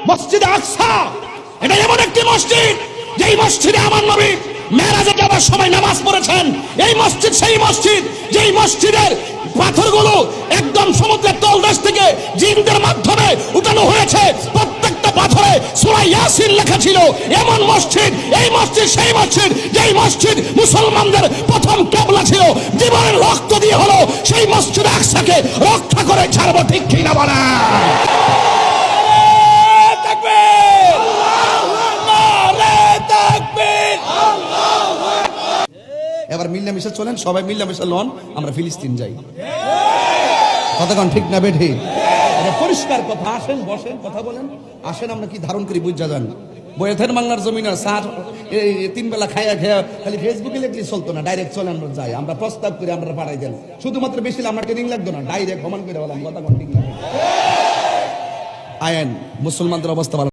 মসজিদে আকসা এটা এমন একটি মসজিদ যেই মসজিদে আমার নবী মেরাজে যাবার সময় নামাজ পড়েছেন। এই মসজিদ সেই মসজিদ যেই মসজিদের পাথরগুলো একদম সমুদ্রের তলদেশ থেকে জিনদের মাধ্যমে উঠানো হয়েছে। প্রত্যেকটা পাথরে সূরা ইয়াসিন লেখা ছিল। এমন মসজিদ, এই মসজিদ সেই মসজিদ যেই মসজিদ মুসলমানদের প্রথম কিবলা ছিল। জীবনের রক্ত দিয়ে হলো সেই মসজিদ আকসাকে রক্ষা করে ছাড়বো, ঠিক কি না বলা? এবার মিল্লামিশা চলেন, সবাই মিল্লামিশা লন, আমরা ফিলিস্তিন যাই। কতক্ষণ ঠিক না বেঠি? পরিষ্কার কথা। আসেন, বসেন, কথা বলেন। আসেন, আমরা কি ধারণ করি বুঝা যান। বয়েথের বাংলার জমিন স্যার তিন বেলা খাইয়া খেয়া খালি ফেসবুকে লিখলে চলতো না, ডাইরেক্ট চলে আমরা যাই। আমরা প্রস্তাব করে আমরা পাঠাই দেন, শুধুমাত্র বেশি আমরা ট্রেনিং লাগতো না, ডাইরেক্ট সমান করে বললাম। কথা ঠিক না? আয়েন, মুসলমানদের অবস্থা ভালো।